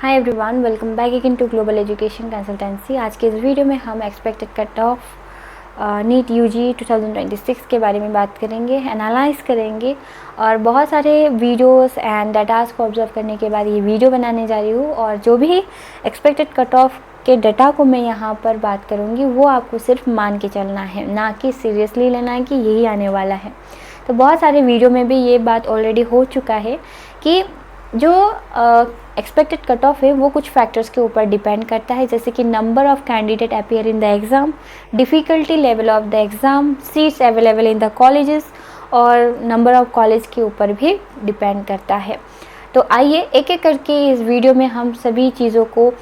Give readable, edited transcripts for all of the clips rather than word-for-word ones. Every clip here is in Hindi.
Hi everyone, welcome back again to global education consultancy. आज के इस वीडियो में हम expected cut off NEET UG 2026 के बारे में बात करेंगे, एनालाइज करेंगे और बहुत सारे वीडियोस एंड डाटास को ऑब्जर्व करने के बाद ये वीडियो बनाने जा रही हूँ। और जो भी एक्सपेक्टेड कट ऑफ के डाटा को मैं यहाँ पर बात करूँगी वो आपको सिर्फ मान के चलना है, ना कि सीरियसली लेना है कि यही आने वाला है। तो बहुत सारे वीडियो में भी ये बात ऑलरेडी हो चुका है कि जो एक्सपेक्टेड कट ऑफ है वो कुछ फैक्टर्स के ऊपर डिपेंड करता है, जैसे कि number of candidate appear in the exam, difficulty level of the exam, seats available in the colleges और नंबर ऑफ कॉलेज के ऊपर भी डिपेंड करता है। तो आइए एक एक करके इस वीडियो में हम सभी चीज़ों को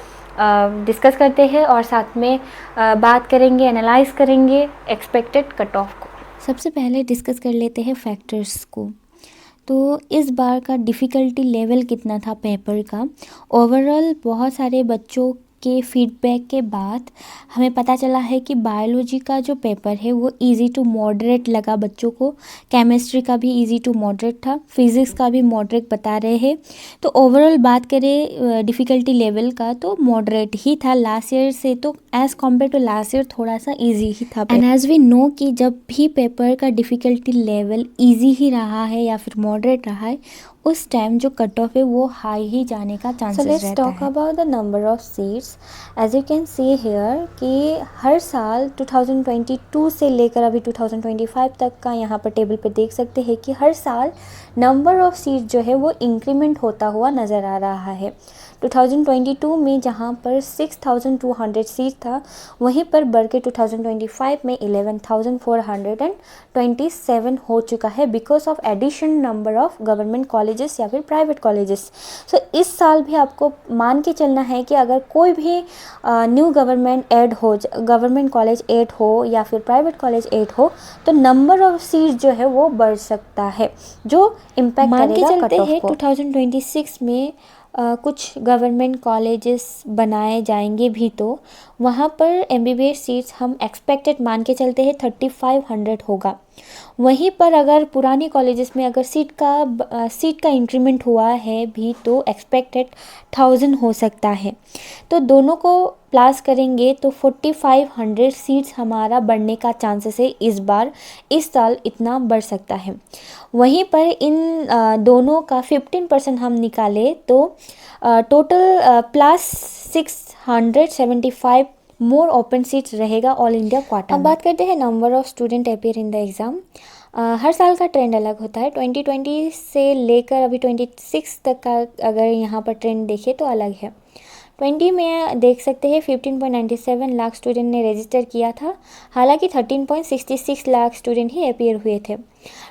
डिस्कस करते हैं और साथ में बात करेंगे, एनालाइज करेंगे एक्सपेक्टेड कट ऑफ को। सबसे पहले डिस्कस कर लेते हैं फैक्टर्स को। तो इस बार का डिफ़िकल्टी लेवल कितना था पेपर का। ओवरऑल बहुत सारे बच्चों के फीडबैक के बाद हमें पता चला है कि बायोलॉजी का जो पेपर है वो इजी टू मॉडरेट लगा बच्चों को, केमिस्ट्री का भी इजी टू मॉडरेट था, फिज़िक्स का भी मॉडरेट बता रहे हैं। तो ओवरऑल बात करें डिफ़िकल्टी लेवल का तो मॉडरेट ही था लास्ट ईयर से, तो as compare to last year थोड़ा सा ईजी ही था। एंड एज़ वी नो कि जब भी पेपर का डिफ़िकल्टी लेवल ईजी ही रहा है या फिर मॉडरेट रहा है उस टाइम जो कट ऑफ है वो हाई ही जाने का चांसेस रहता है। So let's talk about the number of seats. As you can see here कि हर साल 2022 से लेकर अभी 2025 तक का यहाँ पर टेबल पे देख सकते हैं कि हर साल नंबर ऑफ सीट जो है वो इंक्रीमेंट होता हुआ नज़र आ रहा है। 2022 में जहाँ पर 6,200 सीट था वहीं पर बढ़ के 2025 में 11,427 हो चुका है because of addition number of government colleges या फिर प्राइवेट कॉलेजेस। सो इस साल भी आपको मान के चलना है कि अगर कोई भी न्यू गवर्नमेंट कॉलेज ऐड हो या फिर प्राइवेट कॉलेज ऐड हो तो नंबर ऑफ सीट जो है वो बढ़ सकता है, जो इम्पैक्ट करेगा कट ऑफ को। 2026 में कुछ गवर्नमेंट कॉलेजेस बनाए जाएंगे भी तो वहाँ पर MBBS सीट्स हम एक्सपेक्टेड मान के चलते हैं 3500 होगा। वहीं पर अगर पुरानी कॉलेजेस में अगर सीट का इंक्रीमेंट हुआ है भी तो एक्सपेक्टेड 1000 हो सकता है। तो दोनों को प्लस करेंगे तो 4500 सीट्स हमारा बढ़ने का चांसेस है इस साल इतना बढ़ सकता है। वहीं पर इन दोनों का 15% हम निकालें तो total plus 675 more open seats रहेगा ऑल इंडिया क्वार्टर। अब बात करते हैं number of student appear in the exam. हर साल का ट्रेंड अलग होता है। 2020 से लेकर अभी 26 तक का अगर यहाँ पर ट्रेंड देखें तो अलग है। 20 में देख सकते हैं 15.97 लाख स्टूडेंट ने रजिस्टर किया था, हालांकि 13.66 लाख स्टूडेंट ही अपीयर हुए थे।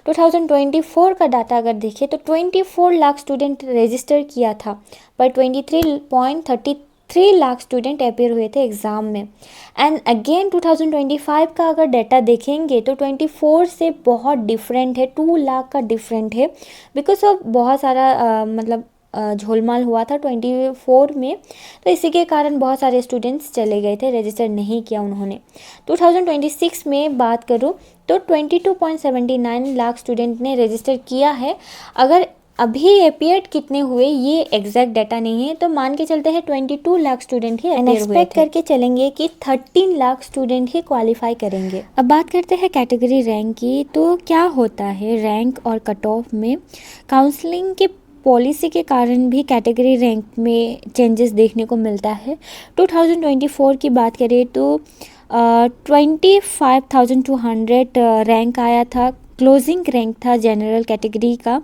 2024 का डाटा अगर देखें तो 24 लाख स्टूडेंट रजिस्टर किया था पर 23.33 लाख स्टूडेंट अपीयर हुए थे एग्ज़ाम में। एंड अगेन 2025 का अगर डाटा देखेंगे तो 24 से बहुत डिफरेंट है, 2 लाख का डिफरेंट है बिकॉज ऑफ बहुत सारा झोलमाल हुआ था 24 में, तो इसी के कारण बहुत सारे स्टूडेंट्स चले गए थे, रजिस्टर नहीं किया उन्होंने। 2026 में बात करूँ तो 22.79 लाख स्टूडेंट ने रजिस्टर किया है। अगर अभी अपीयर कितने हुए ये एग्जैक्ट डाटा नहीं है तो मान के चलते हैं 22 लाख स्टूडेंट ही अपीयर हुए थे। एक्सपेक्ट करके चलेंगे कि 13 लाख स्टूडेंट ही क्वालिफाई करेंगे। अब बात करते हैं कैटेगरी रैंक की। तो क्या होता है रैंक और कट ऑफ में, काउंसलिंग के पॉलिसी के कारण भी कैटेगरी रैंक में चेंजेस देखने को मिलता है। 2024 की बात करें तो 25,200 रैंक आया था, क्लोजिंग रैंक था जनरल कैटेगरी का।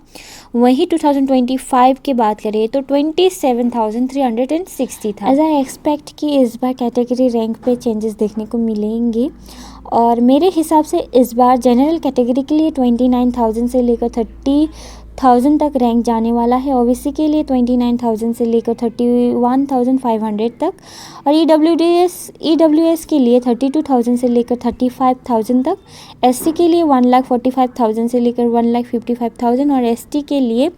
वहीं 2025 की बात करें तो 27,360 था। एज आई एक्सपेक्ट कि इस बार कैटेगरी रैंक पे चेंजेस देखने को मिलेंगे और मेरे हिसाब से इस बार जनरल कैटेगरी के लिए 29,000 से लेकर 30,000 तक रैंक जाने वाला है, ओबीसी के लिए 29,000 से लेकर 31,500 तक और ईडब्ल्यूएस के लिए 32,000 से लेकर 35,000 तक, एससी के लिए 1,45,000 से लेकर 1,55,000 और एसटी के लिए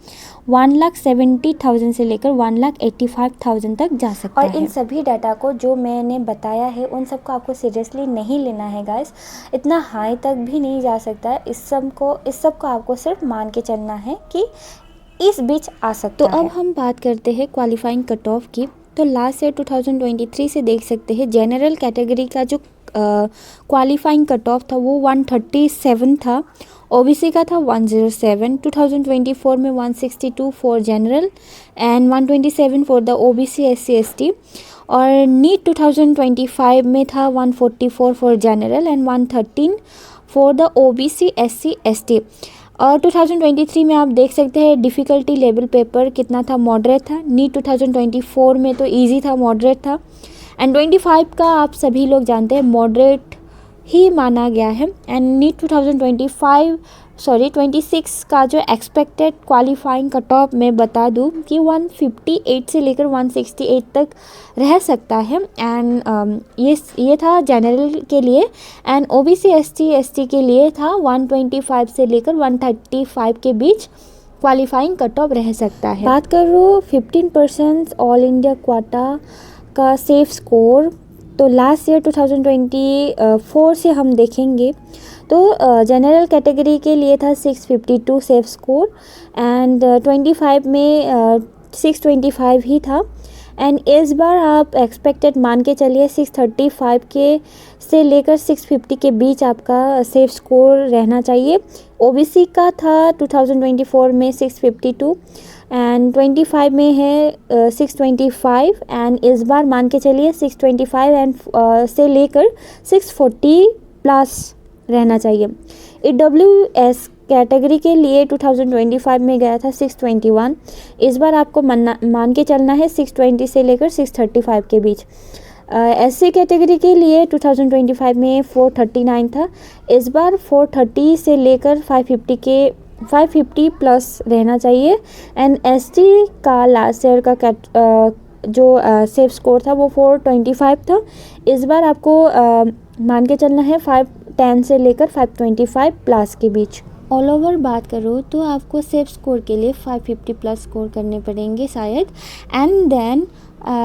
1,70,000 से लेकर 1,85,000 तक जा सकता है। और इन सभी डाटा को जो मैंने बताया है उन सबको आपको सीरियसली नहीं लेना है गाइस, इतना हाई तक भी नहीं जा सकता है। इस सब को आपको सिर्फ मान के चलना है कि इस बीच आ सकता है। तो अब हम बात करते हैं क्वालिफाइंग कट ऑफ की। तो लास्ट ईयर 2023 से देख सकते हैं जनरल कैटेगरी का जो क्वालिफाइंग कट ऑफ था वो 137 था, ओबीसी का था 107, 2024 में 162 for general and 127 for the OBC SC ST, और नीट 2025 में था 144 for general and 113 for the OBC SC ST. और 2023 में आप देख सकते हैं डिफ़िकल्टी लेवल पेपर कितना था, मॉडरेट था। नीट 2024 में तो इजी था, मॉडरेट था, एंड 25 का आप सभी लोग जानते हैं मॉडरेट ही माना गया है। एंड नीट 26 का जो एक्सपेक्टेड क्वालिफाइंग कट ऑफ मैं बता दूं कि 158 से लेकर 168 तक रह सकता है। एंड ये था जनरल के लिए, एंड ओबीसी एसटी एसटी के लिए था 125 से लेकर 135 के बीच क्वालिफाइंग कट ऑफ रह सकता है। बात करो 15% ऑल इंडिया क्वाटा का सेफ स्कोर, तो लास्ट ईयर 2024 से हम देखेंगे तो जनरल कैटेगरी के लिए था 652 सेफ स्कोर, एंड 25 में 625 ही था। एंड इस बार आप एक्सपेक्टेड मान के चलिए 635 के से लेकर 650 के बीच आपका सेफ स्कोर रहना चाहिए। ओबीसी का था 2024 में 652 एंड 25 में है 625, एंड इस बार मान के चलिए 625 एंड से लेकर 640 प्लस रहना चाहिए। EWS कैटेगरी के लिए 2025 में गया था 621, इस बार आपको मान के चलना है 620 से लेकर 635 के बीच। SC कैटेगरी के लिए 2025 में 439 था, इस बार 430 से लेकर 550 प्लस रहना चाहिए। एंड ST का लास्ट ईयर का जो सेफ स्कोर था वो 425 था, इस बार आपको मान के चलना है 510 से लेकर 525 प्लस के बीच। ऑल ओवर बात करो तो आपको सेफ स्कोर के लिए 550 प्लस स्कोर करने पड़ेंगे शायद। एंड देन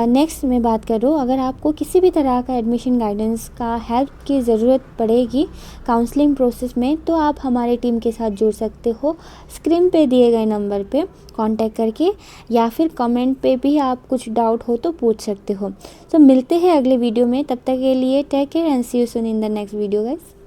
नेक्स्ट में बात करूँ, अगर आपको किसी भी तरह का एडमिशन गाइडेंस का हेल्प की ज़रूरत पड़ेगी काउंसलिंग प्रोसेस में, तो आप हमारे टीम के साथ जुड़ सकते हो स्क्रीन पे दिए गए नंबर पे कांटेक्ट करके, या फिर कमेंट पे भी आप कुछ डाउट हो तो पूछ सकते हो। तो मिलते हैं अगले वीडियो में, तब तक के लिए take care and see you soon in the next video guys.